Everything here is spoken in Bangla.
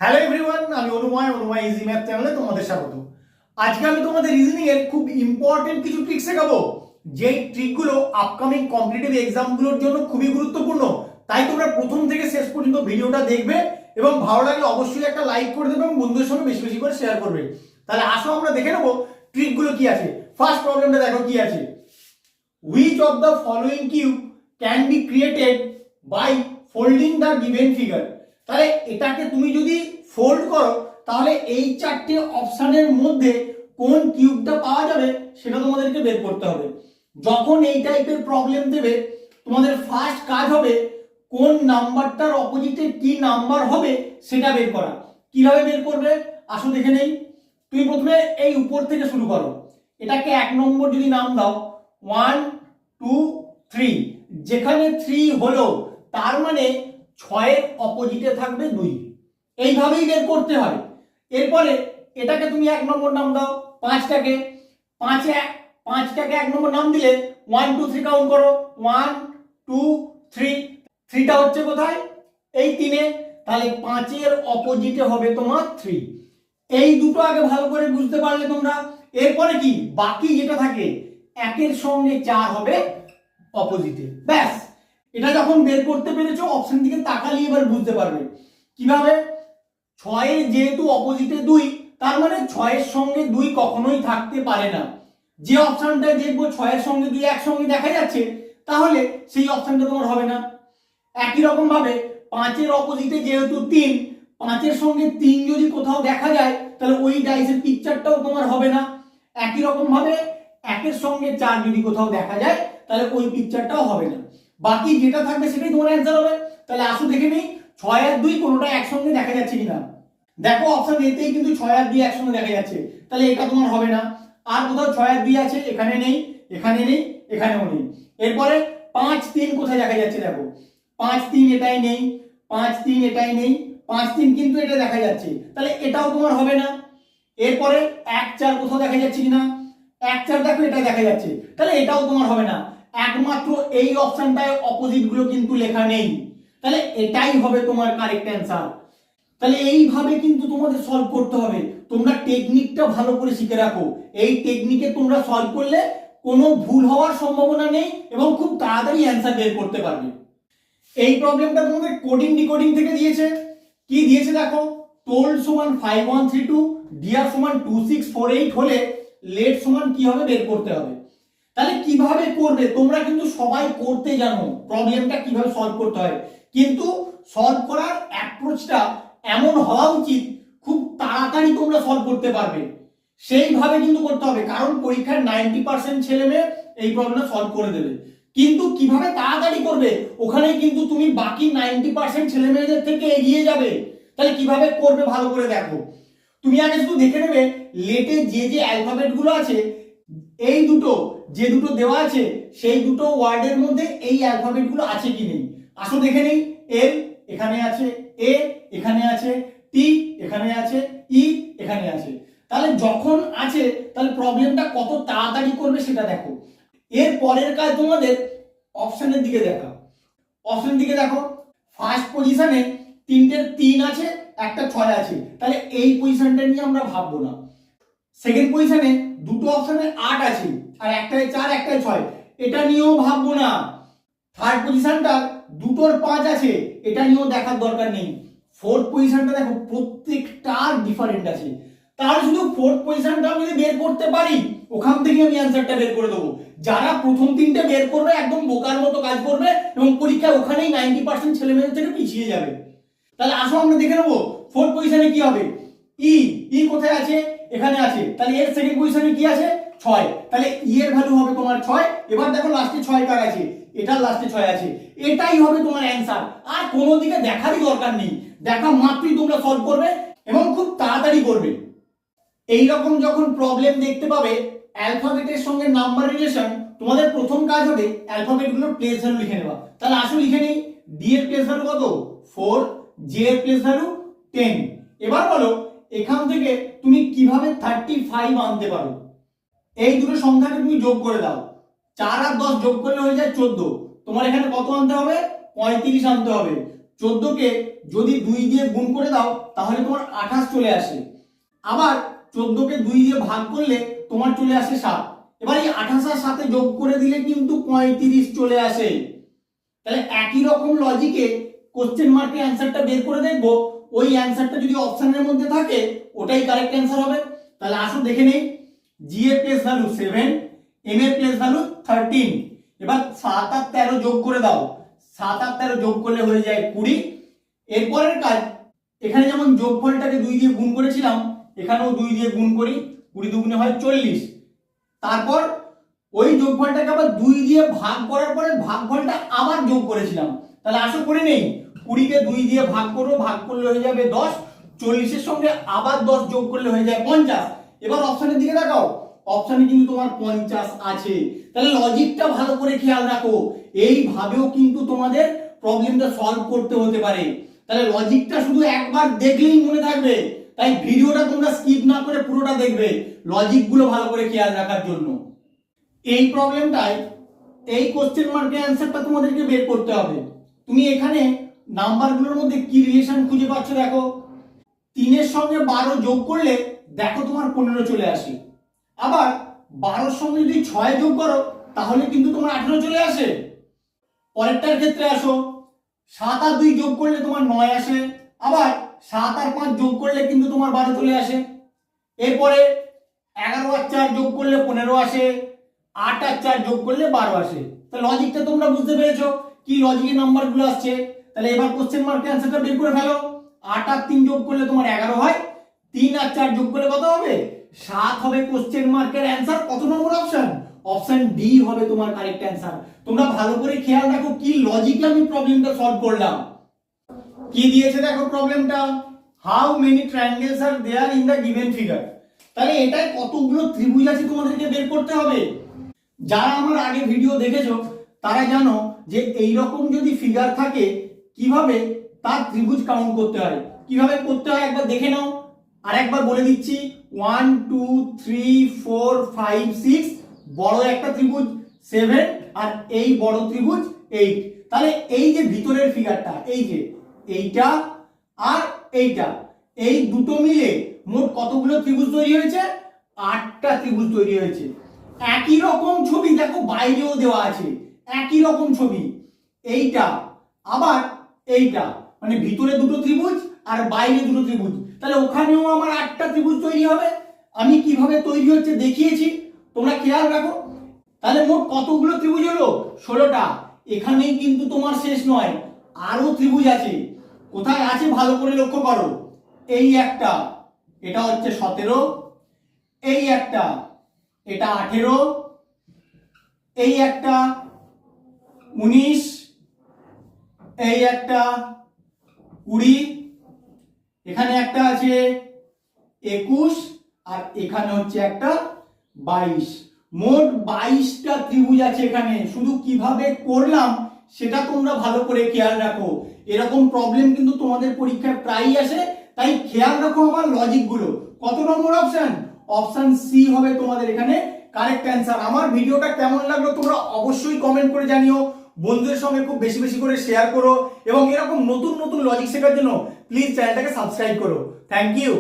হ্যালো এভরিওয়ান, আমি অনুময় ইজি ম্যাথ চ্যানেলে তোমাদের স্বাগত। আজকে আমি তোমাদের রিজনিং এর খুব ইম্পর্টেন্ট কিছু ট্রিক শেখাবো, যেই ট্রিকগুলো আপকামিং কম্পিটিটিভ এক্সামগুলোর জন্য খুবই গুরুত্বপূর্ণ। তাই তোমরা প্রথম থেকে শেষ পর্যন্ত ভিডিওটা দেখবে এবং ভালো লাগলে অবশ্যই একটা লাইক করে দেবে এবং বন্ধুদের সঙ্গে বেশি বেশি করে শেয়ার করবে। তাহলে আসো আমরা দেখে নেবো ট্রিকগুলো কি আছে। ফার্স্ট প্রবলেমটা দেখো কি আছে। Which of the following cube can be created by folding the given figure? তাহলে এটাকে তুমি যদি ফোল্ড করো তাহলে এই চারটে অপশনের মধ্যে কোন কিউবটা পাওয়া যাবে সেটা তোমাদেরকে বের করতে হবে। যখন এই টাইপের প্রবলেম দেবে তোমাদের ফার্স্ট কাজ হবে কোন নাম্বারটার অপোজিটে কি নাম্বার হবে সেটা বের করা। কিভাবে বের করবে আসো দেখে নেই। তুমি প্রথমে এই উপর থেকে শুরু করো। এটাকে 1 নম্বর যদি নাম দাও 1 2 3, যেখানে 3 হলো তার মানে 6 এর অপোজিটে থাকবে 2। এইভাবেই বের করতে হয়। এরপরে এটাকে তুমি 1 নম্বর নাম দাও। 5টাকে 1 নম্বর নাম দিলে 1 2 3 কাউন্ট করো। 1 2 3, 3টা হচ্ছে কোথায়? এই 3-এ। তাহলে 5 এর অপোজিটে হবে তোমার 3। এই দুটো আগে ভালো করে বুঝতে পারলে তোমরা। এরপরে কি বাকি যেটা থাকে 1-এর সঙ্গে 4 হবে অপোজিটে। ব্যাস, এটা যখন বের করতে পেরেছো অপশন দিকে তাকালে এবার বুঝতে পারবে কিভাবে। 6 এর যেহেতু অপোজিটে 2, তার মানে 6 এর সঙ্গে 2 কখনোই থাকতে পারে না। যে অপশনটা দেখবো 6 এর সঙ্গে 2 একসঙ্গে দেখা যাচ্ছে তাহলে সেই অপশনটা তোমার হবে না। একই রকম ভাবে 5 এর অপোজিটে যেহেতু 3, 5 এর সঙ্গে 3 যদি কোথাও দেখা যায় তাহলে ওই ডাইসের পিকচারটাও তোমার হবে না। একই রকম ভাবে 1 এর সঙ্গে 4 যদি কোথাও দেখা যায় তাহলে ওই পিকচারটাও হবে না। বাকি যেটা থাকবে সেটাই তোমার অ্যান্সার হবে। তাহলে আসো দেখে নেই 6 আর 2 কোনোটা একসঙ্গে দেখা যাচ্ছে কিনা। দেখো অপশন এতেই কিন্তু 6 আর 2 একসঙ্গে দেখা যাচ্ছে, তাহলে এটা তোমার হবে না। আর কোথাও 6 আর 2 আছে? এখানে নেই, এখানে নেই, এখানেও নেই। এরপরে 5 3 কোথায় দেখা যাচ্ছে? দেখো 5 3 এটাই নেই, 5 3 এটাই নেই, 5 3 কিন্তু এটা দেখা যাচ্ছে, তাহলে এটাও তোমার হবে না। এরপরে 1 4 কোথাও দেখা যাচ্ছে কিনা? 1 4 দেখো এটা দেখা যাচ্ছে, তাহলে এটাও তোমার হবে না। একমাত্র এই অপশনটায় অপোজিট গুলো কিন্তু লেখা নেই, তাহলে এটাই হবে তোমার কারেক্ট অ্যান্সার। তাহলে এইভাবে কিন্তু তোমাদের সলভ করতে হবে। তোমরা টেকনিকটা ভালো করে শিখে রাখো। এই টেকনিকে তোমরা সলভ করলে কোনো ভুল হওয়ার সম্ভাবনা নেই এবং খুব তাড়াতাড়ি অ্যান্সার বের করতে পারবে। এই প্রবলেমটা তোমাদের কোডিং ডিকোডিং থেকে দিয়েছে। কি দিয়েছে দেখো, টোল্ড সমান 5132, ডিয়ার সমান 2648 হলে লেট সমান কি হবে বের করতে হবে। তাহলে কিভাবে করবে তোমরা কিন্তু সবাই করতে জানো প্রবলেমটা কিভাবে সলভ করতে হয়, কিন্তু সলভ করার অ্যাপ্রোচটা এমন হওয়া উচিত খুব তাড়াতাড়ি তোমরা সলভ করতে পারবে। সেইভাবে কিন্তু করতে হবে, কারণ পরীক্ষার 90% ছেলে মেয়ে এই প্রবলেমটা সলভ করে দেবে। কিন্তু কিভাবে তাড়াতাড়ি করবে ওখানে কিন্তু তুমি বাকি 90% ছেলে মেয়েদের থেকে এগিয়ে যাবে। তাহলে কিভাবে করবে ভালো করে দেখো। তুমি আগে শুধু দেখে নেবে লেটে যে যে অ্যালফাবেট গুলো আছে, এই দুটো যে দুটো দেওয়া আছে সেই দুটো ওয়ার্ডের মধ্যে এই অ্যালফাবেট গুলো আছে কি নেই। আসো দেখে নেই। এল এখানে আছে, এ এখানে আছে, টি এখানে আছে, ই এখানে আছে। তাহলে যখন আছে তাহলে প্রবলেমটা কত তাড়াতাড়ি করবে সেটা দেখো। এর পরের কাজ তোমাদের অপশনের দিকে দেখা। অপশনের দিকে দেখো, ফার্স্ট পজিশনে 3টের 3 আছে, একটা 6 আছে, তাহলে এই পজিশনটা নিয়ে আমরা ভাববো না। সেকেন্ড পজিশনে দুটো অপশনে 8 আছে আর একটায় 4 একটায় 6, এটা নিয়েও ভাববো না। থার্ড পজিশনটা দুটোর 5 আছে, এটা নিয়েও দেখার দরকার নেই। ফোর্থ পজিশনটা দেখো প্রত্যেকটার ডিফারেন্ট আছে, তাহলে শুধু ফোর্থ পজিশনটা আমি যদি বের করতে পারি ওখান থেকে আমি অ্যান্সারটা বের করে দেবো। যারা প্রথম 3টে বের করবে একদম বোকার মতো কাজ করবে এবং পরীক্ষায় ওখানেই 90% ছেলে মেয়েদের থেকে পিছিয়ে যাবে। তাহলে আসো আমরা দেখে নেবো ফোর্থ পজিশনে কি হবে। ই ই কোথায় আছে? এখানে আছে, তাহলে এর সেকেন্ড পজিশনে কি আছে? 6, তাহলে ই এর ভ্যালু হবে তোমার 6। এবার দেখো লাস্টে 6 কার আছে? এটার লাস্টে 6 আছে, এটাই হবে তোমার অ্যান্সার। আর কোনো দিকে দেখারই দরকার নেই, দেখা মাত্রই তোমরা সলভ করবে এবং খুব তাড়াতাড়ি করবে। এই রকম যখন প্রবলেম দেখতে পাবে অ্যালফাবেটের সঙ্গে নাম্বার রিলেশন, তোমাদের প্রথম কাজ হবে অ্যালফাবেট গুলোর প্লেস ভ্যালু লিখে নেওয়া। তাহলে আসলে লিখে নেই ডি এর প্লেস ভ্যালু কত? 4, জে এর প্লেস ভ্যালু 10। এবার বলো এখান থেকে তুমি কিভাবে 35 আনতে পারো। এই দুটো সংখ্যাকে তুমি যোগ করে দাও, 4 আর 10 যোগ করলে হয়ে যায় 14। তোমার এখানে কত আনতে হবে? 35 আনতে হবে। 14কে যদি 2 দিয়ে গুণ করে দাও তাহলে তোমার 28 চলে আসে। আবার 14কে 2 দিয়ে ভাগ করলে তোমার চলে আসে 7। এবার এই 28 আর 7 যোগ করে দিলে কিন্তু 35 চলে আসে। তাহলে একই রকম লজিকে কোশ্চেন মার্কের অ্যান্সারটা বের করে দেখবো, ওই অ্যান্সারটা যদি অপশনের মধ্যে থাকে ওটাই কারেক্ট অ্যান্সার হবে। তাহলে আসো দেখে নেই। জি এর প্লেস ভ্যালু 7, এম এর প্লেস ভ্যালু 13। এবার 7 আর 13 যোগ করে দাও, 7 আর 13 যোগ করলে হয়ে যায় 20। এরপরের কাজ, এখানে যেমন যোগফলটাকে 2 দিয়ে গুণ করেছিলাম এখানেও 2 দিয়ে গুণ করি, 20 দুগুণে হয় 40। তারপর ওই যোগফলটাকে আবার 2 দিয়ে ভাগ করার পরে ভাগফলটা আবার যোগ করেছিলাম। তাহলে আসো করে নেই। 20কে 2 দিয়ে ভাগ করো, ভাগ করলে হয়ে যাবে 10, 40 এর সঙ্গে আবার 10 যোগ করলে হয়ে যায় 50। এবার অপশনের দিকে তাকাও, অপশনে কিন্তু তোমার 50 আছে। তাহলে লজিকটা ভালো করে খেয়াল রাখো, এইভাবেও কিন্তু তোমাদের প্রবলেমটা সলভ করতে হতে পারে। তাহলে লজিকটা শুধু একবার দেখলেই মনে থাকবে, তাই ভিডিওটা তোমরা স্কিপ না করে পুরোটা দেখবে লজিকগুলো ভালো করে খেয়াল রাখার জন্য। এই প্রবলেমটাই এই কোশ্চেন মার্কের অ্যান্সারটা তোমাদেরকে বের করতে হবে। তুমি এখানে নাম্বারগুলোর মধ্যে কি রিলেশন খুঁজে পাচ্ছ দেখো। 3 এর সঙ্গে 12 যোগ করলে দেখো তোমার 15 চলে আসে। আবার 12 এর সঙ্গে যদি 6 যোগ করো তাহলে কিন্তু তোমার 18 চলে আসে। পরেরটার ক্ষেত্রে আসো, 7 আর 2 যোগ করলে তোমার 9 আসে। আবার 7 আর 5 যোগ করলে কিন্তু তোমার 12 চলে আসে। এরপরে 11 আর 4 যোগ করলে 15 আসে, 8 আর 4 যোগ করলে 12 আসে। তো লজিকটা তোমরা বুঝতে পেরেছো কি লজিকে নাম্বারগুলো আসছে। তাহলে এবার কোশ্চেন মার্কের অ্যান্সারটা বের করে ফেলো। 8 আর 3 যোগ করলে তোমার 11 হয়, 3 আর 4 যোগ করলে কত হবে? 7 হবে কোশ্চেন মার্কের অ্যান্সার। কত নম্বর অপশন? অপশন ডি হবে তোমার কারেক্ট অ্যান্সার। তোমরা ভালো করে খেয়াল রাখো কি লজিকে আমি প্রবলেমটা সলভ করলাম। কি দিয়েছে দেখো প্রবলেমটা, how many triangles are there in the given figure. তাহলে এটাই কতগুলো ত্রিভুজ আছে তোমাদেরকে বের করতে হবে। যারা আমার আগে ভিডিও দেখেছো তারা জানো যে এই রকম যদি ফিগার থাকে কিভাবে তার ত্রিভুজ কাউন্ট করতে হয়, কিভাবে করতে হয় একবার দেখে নাও। আর একবার বলে দিচ্ছি, 1 2 3 4 5 6 বড় একটা ত্রিভুজ 7 আর এই বড় ত্রিভুজ 8। তাহলে এই যে ভিতরের ফিগারটা, এই যে এইটা আর এইটা, এই দুটো মিলে মোট কতগুলো ত্রিভুজ তৈরি হয়েছে? 8টা ত্রিভুজ তৈরি হয়েছে। একই রকম ছবি দেখো বাইরেও দেওয়া আছে, একই রকম ছবি। এইটা আবার এইটা, মানে ভিতরে দুটো ত্রিভুজ আর বাইরে দুটো ত্রিভুজ। তাহলে ওখানেও আমার 8টা ত্রিভুজ তৈরি হবে। আমি কিভাবে তৈরি হচ্ছে দেখিয়েছি, তোমরা খেয়াল রাখো। তাহলে মোট কতগুলো ত্রিভুজ হলো? 16টা। এখানেই কিন্তু তোমার শেষ নয়, আরো ত্রিভুজ আছে। কোথায় আছে ভালো করে লক্ষ্য করো। এই একটা, এটা হচ্ছে 17, এই একটা, এটা 18, এই একটা 19, এই একটা 20, এখানে একটা আছে 21 আর এখানে হচ্ছে একটা 22। মোট 22টা ত্রিভুজ আছে এখানে। শুধু কিভাবে করলাম সেটা তোমরা ভালো করে খেয়াল রাখো। এরকম প্রবলেম কিন্তু তোমাদের পরীক্ষায় প্রায়ই আসে, তাই খেয়াল রাখো আমার লজিকগুলো। কত নম্বর অপশন? অপশন সি হবে তোমাদের এখানে কারেক্ট অ্যান্সার। আমার ভিডিওটা কেমন লাগলো তোমরা অবশ্যই কমেন্ট করে জানিও। বন্ধুদের সঙ্গে খুব বেশি বেশি করে শেয়ার করো এবং এরকম নতুন নতুন লজিক শেখার জন্য প্লিজ চ্যানেলটাকে সাবস্ক্রাইব করো। Thank you.